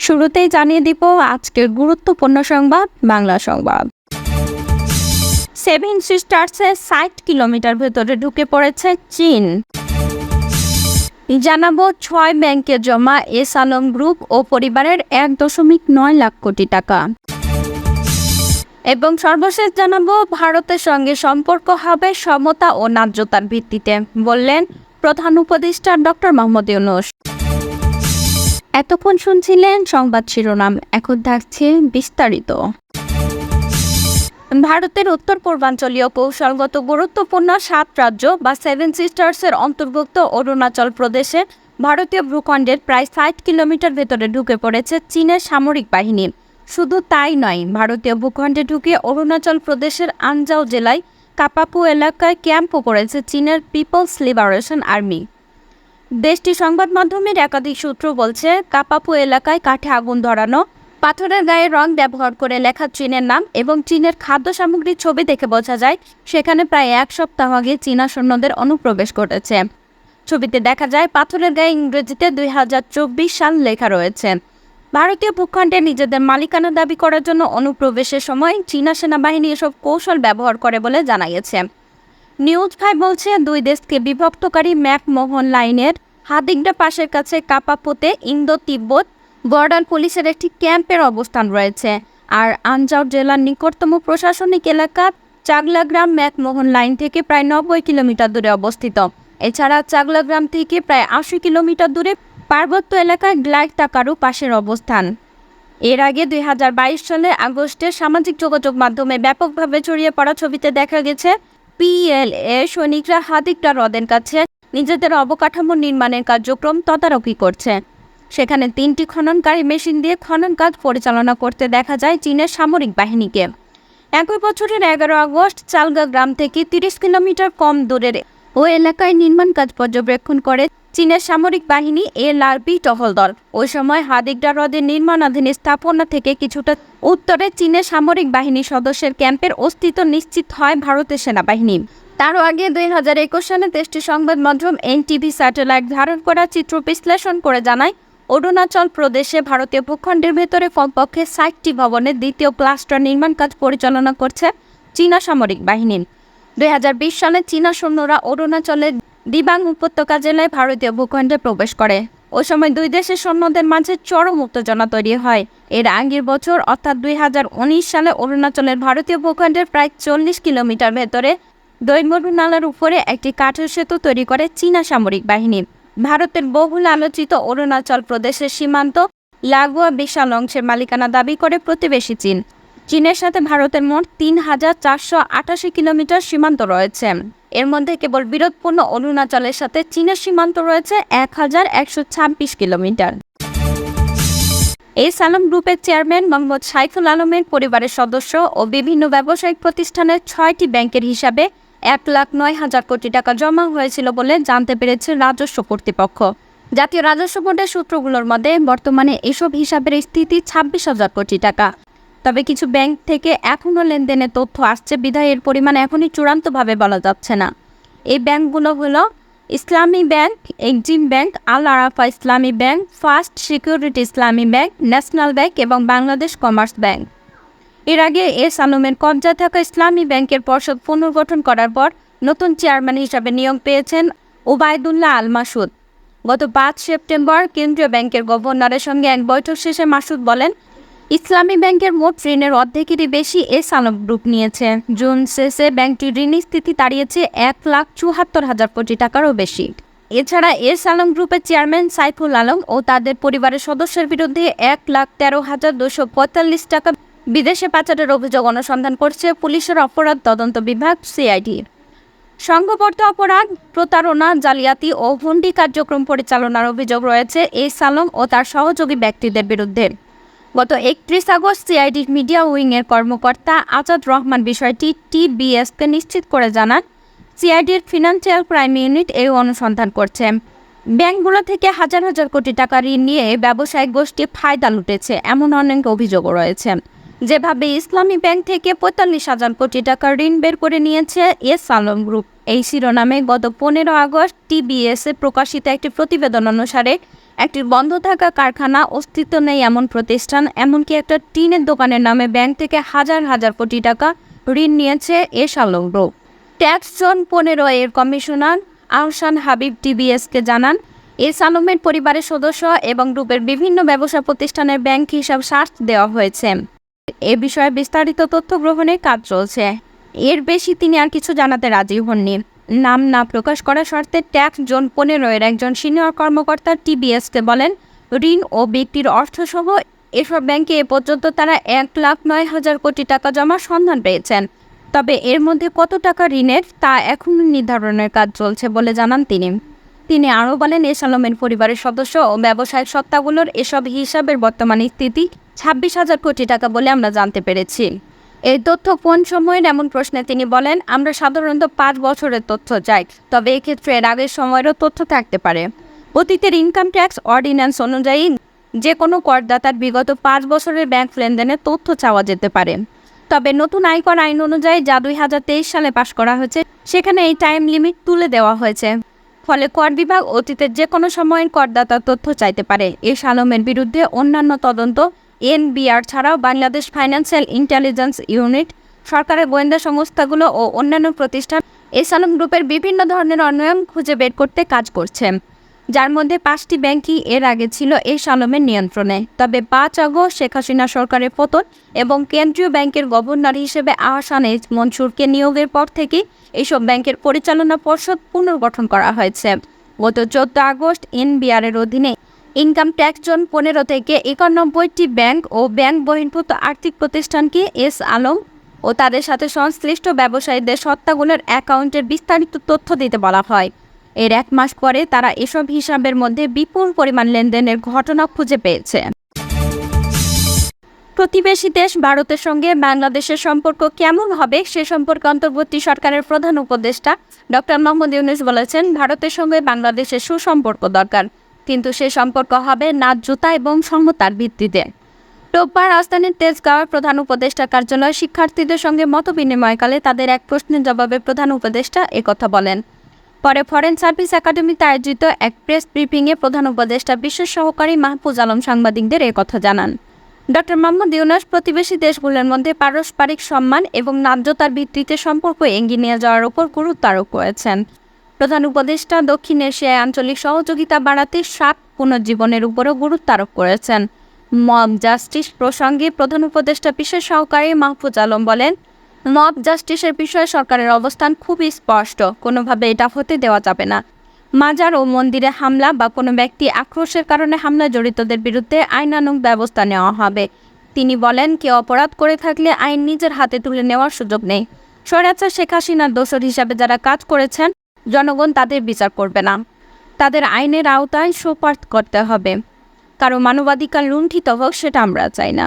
শুরুতেই জানিয়ে দিব আজকের গুরুত্বপূর্ণ সংবাদ বাংলা সংবাদ। সেভেন সিস্টার্সে ৬০ কিলোমিটার ভেতরে ঢুকে পড়েছে চীন। জানাবো ৬ ব্যাংকে জমা এস আলম গ্রুপ ও পরিবারের ১.৯ লাখ কোটি টাকা। এবং সর্বশেষ জানাবো ভারতের সঙ্গে সম্পর্ক হবে সমতা ও ন্যায্যতার ভিত্তিতে, বললেন প্রধান উপদেষ্টা ডক্টর মোহাম্মদ ইউনূস। এতক্ষণ শুনছিলেন সংবাদ শিরোনাম, এখন থাকছে বিস্তারিত। ভারতের উত্তর পূর্বাঞ্চলীয় কৌশলগত গুরুত্বপূর্ণ ৭ রাজ্য বা সেভেন সিস্টার্সের অন্তর্ভুক্ত অরুণাচল প্রদেশে ভারতীয় ভূখণ্ডের প্রায় ৬০ কিলোমিটার ভেতরে ঢুকে পড়েছে চীনের সামরিক বাহিনী। শুধু তাই নয়, ভারতীয় ভূখণ্ডে ঢুকে অরুণাচল প্রদেশের আনজাও জেলায় কাপাপু এলাকায় ক্যাম্পও করেছে চীনের পিপলস লিবারেশন আর্মি। দেশটির সংবাদ মাধ্যমের একাধিক সূত্র বলছে, কাপাপু এলাকায় কাঠে আগুন ধরানো, পাথরের গায়ে রং ব্যবহার করে লেখা চীনের নাম এবং চীনের খাদ্য সামগ্রীর ছবি দেখে বোঝা যায় সেখানে প্রায় ১ সপ্তাহ আগে চীনা সৈন্যদের অনুপ্রবেশ ঘটেছে। ছবিতে দেখা যায় পাথরের গায়ে ইংরেজিতে ২০২৪ সাল লেখা রয়েছে। ভারতীয় ভূখণ্ডে নিজেদের মালিকানা দাবি করার জন্য অনুপ্রবেশের সময় চীনা সেনাবাহিনী এসব কৌশল ব্যবহার করে বলে জানা গেছে। নিউজ 5 বলছে, দুই দেশকে বিভক্তকারী ম্যাকমোহন লাইনের হাদিগডা পাশের কাছে কাপাপুতে ইন্দো তিব্বত বর্ডার পুলিশের একটি ক্যাম্পের অবস্থান রয়েছে। আর আনজাও জেলার নিকটতম প্রশাসনিক এলাকা চাগলাগ্রাম ম্যাকমোহন লাইন থেকে প্রায় ৯০ কিলোমিটার দূরে অবস্থিত। এছাড়া চাগলাগ্রাম থেকে প্রায় ৮০ কিলোমিটার দূরে পার্বত্য এলাকায় গ্লাইতাকারু পাশের অবস্থান। এর আগে ২০২২ সালের আগস্টে সামাজিক যোগাযোগ মাধ্যমে ব্যাপকভাবে ছড়িয়ে পড়া ছবিতে দেখা গেছে পিএলএ সৈনিকরা হাদিগডা হ্রদের কাছে নিজেদের অবকাঠামো নির্মাণের কার্যক্রম তদারকি করছে। সেখানে ৩টি খননকারী মেশিন দিয়ে খনন কাজ পরিচালনা করতে দেখা যায় চীনের সামরিক বাহিনীকে। একই বছরের ১১ আগস্ট চালগা গ্রাম থেকে ৩০ কিলোমিটার কম দূরের ওই এলাকায় নির্মাণ কাজ পর্যবেক্ষণ করে চীনের সামরিক বাহিনী এলআরপি টহল দল। ওই সময় হাদিগডা হ্রদের নির্মাণাধীন স্থাপনা থেকে কিছুটা উত্তরে চীনের সামরিক বাহিনীর সদস্যের ক্যাম্পের অস্তিত্ব নিশ্চিত হয় ভারতের সেনাবাহিনী। তারও আগে ২০২১ সালে দেশটির সংবাদ মাধ্যম এনটিভি স্যাটেলাইট ধারণ করা চিত্র বিশ্লেষণ করে জানায়, অরুণাচল প্রদেশে ভারতীয় ভূখণ্ডের ভেতরে কমপক্ষে ৬০টি ভবনের দ্বিতীয় ক্লাস্টার নির্মাণ কাজ পরিচালনা করছে চীনা সামরিক বাহিনী। ২০২০ সালে চীনা সৈন্যরা অরুণাচলের দিবাং উপত্যকা জেলায় ভারতীয় ভূখণ্ডে প্রবেশ করে। ওই সময় দুই দেশের সৈন্যদের মাঝে চরম উত্তেজনা তৈরি হয়। এর আগের বছর অর্থাৎ ২০১৯ সালে অরুণাচলের ভারতীয় ভূখণ্ডের প্রায় ৪০ কিলোমিটার ভেতরে দৈমরু নালার উপরে একটি কাঠের সেতু তৈরি করে চীনা সামরিক বাহিনী। ভারতের বহুল আলোচিত অরুণাচল প্রদেশের সীমান্ত লাগোয়া বিশাল অংশের মালিকানা দাবি করে প্রতিবেশী চীন। চীনের সাথে ভারতের মোট ৩,৪৮৮ কিলোমিটার সীমান্ত রয়েছে। এর মধ্যে কেবল বিরোধপূর্ণ অরুণাচলের সাথে চীনের সীমান্ত রয়েছে ১,১২৬ কিলোমিটার। এস আলম গ্রুপের চেয়ারম্যান মোহাম্মদ সাইফুল আলমের পরিবারের সদস্য ও বিভিন্ন ব্যবসায়িক প্রতিষ্ঠানের ৬টি ব্যাংকের হিসাবে ১,০৯,০০০ কোটি টাকা জমা হয়েছিল বলে জানতে পেরেছে রাজস্ব কর্তৃপক্ষ। জাতীয় রাজস্ব বোর্ডের সূত্রগুলোর মধ্যে বর্তমানে এসব হিসাবের স্থিতি ২৬,০০০ কোটি টাকা। তবে কিছু ব্যাংক থেকে এখনও লেনদেনের তথ্য আসছে বিধায় এর পরিমাণ এখনই চূড়ান্তভাবে বলা যাচ্ছে না। এই ব্যাংকগুলো হলো ইসলামী ব্যাংক, এক্সিম ব্যাংক, আল আরাফা ইসলামী ব্যাংক, ফার্স্ট সিকিউরিটি ইসলামী ব্যাংক, ন্যাশনাল ব্যাংক এবং বাংলাদেশ কমার্স ব্যাংক। এর আগে এস আলমের কবজায় থাকা ইসলামী ব্যাংকের পর্ষদ পুনর্গঠন করার পর নতুন চেয়ারম্যান হিসাবে নিয়োগ পেয়েছেন ওবায়দুল্লাহ আল মাসুদ। গত ৫ সেপ্টেম্বর কেন্দ্রীয় ব্যাংকের গভর্নরের সঙ্গে এক বৈঠক শেষে মাসুদ বলেন, ইসলামী ব্যাংকের মোট ঋণের অর্ধেকেরই বেশি এস আলম গ্রুপ নিয়েছে। জুন শেষে ব্যাংকটির ঋণী স্থিতি দাঁড়িয়েছে ১,৭৪,০০০ কোটি টাকারও বেশি। এছাড়া এস আলম গ্রুপের চেয়ারম্যান সাইফুল আলম ও তাদের পরিবারের সদস্যের বিরুদ্ধে ১,১৩,২৪৫ টাকা বিদেশে পাচারের অভিযোগ অনুসন্ধান করছে পুলিশের অপরাধ তদন্ত বিভাগ সিআইডি। সংঘবদ্ধ অপরাধ, প্রতারণা, জালিয়াতি ও হুন্ডি কার্যক্রম পরিচালনার অভিযোগ রয়েছে এস আলম ও তার সহযোগী ব্যক্তিদের বিরুদ্ধে। গত ৩১ আগস্ট সিআইডির মিডিয়া উইংয়ের কর্মকর্তা আজাদ রহমান বিষয়টি টিবিএসকে নিশ্চিত করে জানান, সিআইডির ফিনান্সিয়াল ক্রাইম ইউনিট এই অনুসন্ধান করছে। ব্যাংকগুলো থেকে হাজার হাজার কোটি টাকা ঋণ নিয়ে ব্যবসায়িক গোষ্ঠী ফায়দা লুটেছে এমন অনেক অভিযোগও রয়েছে। যেভাবে ইসলামী ব্যাংক থেকে ৪৫,০০০ কোটি টাকা ঋণ বের করে নিয়েছে এস আলম গ্রুপ, এই শিরোনামে গত ১৫ আগস্ট টিবিএসে প্রকাশিত একটি প্রতিবেদন অনুসারে একটি বন্ধ থাকা কারখানা, অস্তিত্ব নেই এমন প্রতিষ্ঠান, এমনকি একটা টিনের দোকানের নামে ব্যাংক থেকে হাজার হাজার কোটি টাকা ঋণ নিয়েছে S Alam group. Tax zone ১৫ এর কমিশনার আহসান হাবিব টিবিএসকে জানান, এস আলমের পরিবারের সদস্য এবং গ্রুপের বিভিন্ন ব্যবসা প্রতিষ্ঠানের ব্যাংক হিসাব সার্চ দেওয়া হয়েছে। এ বিষয়ে বিস্তারিত তথ্য গ্রহণের কাজ চলছে। এর বেশি তিনি আর কিছু জানাতে রাজি হননি। নাম না প্রকাশ করার শর্তে ট্যাক্স জোন ১৫ এর একজন সিনিয়র কর্মকর্তা টিবিএসকে বলেন, ঋণ ও ব্যক্তির অর্থসহ এসব ব্যাংকে এ পর্যন্ত তারা ১,০৯,০০০ কোটি টাকা জমার সন্ধান পেয়েছেন। তবে এর মধ্যে কত টাকা ঋণের তা এখনও নির্ধারণের কাজ চলছে বলে জানান তিনি আরও বলেন, এস আলমের পরিবারের সদস্য ও ব্যবসায়িক সত্তাগুলোর এসব হিসাবের বর্তমান স্থিতি ২৬,০০০ কোটি টাকা বলে আমরা জানতে পেরেছি। এই তথ্য কোন সময়ের এমন প্রশ্নে তিনি বলেন, আমরা সাধারণত ৫ বছরের তথ্য চাই, তবে এক্ষেত্রে এর আগের সময়েরও তথ্য থাকতে পারে। অতীতের ইনকাম ট্যাক্স অর্ডিন্যান্স অনুযায়ী যে কোনো করদাতার বিগত ৫ বছরের ব্যাংক লেনদেনের তথ্য চাওয়া যেতে পারে। তবে নতুন আয়কর আইন অনুযায়ী যা ২০২৩ সালে পাশ করা হয়েছে, সেখানে এই টাইম লিমিট তুলে দেওয়া হয়েছে। ফলে কর বিভাগ অতীতের যে কোনো সময়ের করদাতার তথ্য চাইতে পারে। এস আলমের বিরুদ্ধে অন্যান্য তদন্ত এনবিআর ছাড়াও বাংলাদেশ ফাইন্যান্সিয়াল ইন্টেলিজেন্স ইউনিট, সরকারের গোয়েন্দা সংস্থাগুলো ও অন্যান্য প্রতিষ্ঠান এস আলম গ্রুপের বিভিন্ন ধরনের অনিয়ম খুঁজে বের করতে কাজ করছে, যার মধ্যে ৫টি ব্যাংকই এর আগে ছিল এস আলমের নিয়ন্ত্রণে। তবে ৫ আগস্ট শেখ হাসিনা সরকারের পতন এবং কেন্দ্রীয় ব্যাংকের গভর্নর হিসেবে আহসান এইচ মনসুরকে নিয়োগের পর থেকে এইসব ব্যাংকের পরিচালনা পর্ষদ পুনর্গঠন করা হয়েছে। গত ১৪ আগস্ট এনবিআরের অধীনে ইনকাম ট্যাক্স জোন ১৫ থেকে ৯১টি ব্যাংক ও ব্যাংক বহির্ভূত আর্থিক প্রতিষ্ঠানকে এস আলম ও তাদের সাথে সংশ্লিষ্ট ব্যবসায়ীদের সত্তাগুলোর অ্যাকাউন্টের বিস্তারিত তথ্য দিতে বলা হয়। এর ১ মাস পরে তারা এসব হিসাবের মধ্যে বিপুল পরিমাণ লেনদেনের ঘটনা খুঁজে পেয়েছে। প্রতিবেশী দেশ ভারতের সঙ্গে বাংলাদেশের সম্পর্ক কেমন হবে সে সম্পর্কে অন্তর্বর্তী সরকারের প্রধান উপদেষ্টা ডক্টর মোহাম্মদ ইউনূস বলেছেন, ভারতের সঙ্গে বাংলাদেশের সুসম্পর্ক দরকার, কিন্তু সে সম্পর্ক হবে ন্যায্যতা এবং সমতার ভিত্তিতে। রোববার রাজধানীর তেজগাঁওয়ের প্রধান উপদেষ্টা কার্যালয়ে শিক্ষার্থীদের সঙ্গে মতবিনিময়কালে তাদের এক প্রশ্নের জবাবে প্রধান উপদেষ্টা একথা বলেন। পরে ফরেন সার্ভিস একাডেমিতে আয়োজিত এক প্রেস ব্রিফিংয়ে প্রধান উপদেষ্টা বিশেষ সহকারী মাহফুজ আলম সাংবাদিকদের একথা জানান। ডক্টর মোহাম্মদ ইউনূস প্রতিবেশী দেশগুলোর মধ্যে পারস্পরিক সম্মান এবং ন্যায্যতার ভিত্তিতে সম্পর্ক এগিয়ে নিয়ে যাওয়ার উপর গুরুত্ব আরোপ করেছেন। প্রধান উপদেষ্টা দক্ষিণ এশিয়ায় আঞ্চলিক সহযোগিতা বাড়াতে ৭ পুনর্জীবনের উপরও গুরুত্ব আরোপ করেছেন। মব জাস্টিস প্রসঙ্গে প্রধান উপদেষ্টা বিশেষ সহকারী মাহফুজ আলম বলেন, মব জাস্টিসের বিষয়ে সরকারের অবস্থান খুবই স্পষ্ট, কোনোভাবে এটা হতে দেওয়া যাবে না। মাজার ও মন্দিরে হামলা বা কোনো ব্যক্তি আক্রোশের কারণে হামলায় জড়িতদের বিরুদ্ধে আইনানুগ ব্যবস্থা নেওয়া হবে। তিনি বলেন, কেউ অপরাধ করে থাকলে আইন নিজের হাতে তুলে নেওয়ার সুযোগ নেই। স্বৈরাচার শেখ হাসিনার দোসর হিসাবে যারা কাজ করেছেন, জনগণ তাদের বিচার করবে না, তাদের আইনের আওতায় সোপর্দ করতে হবে। কারো মানবাধিকার লুণ্ঠিত হোক, সেটা আমরা চাই না।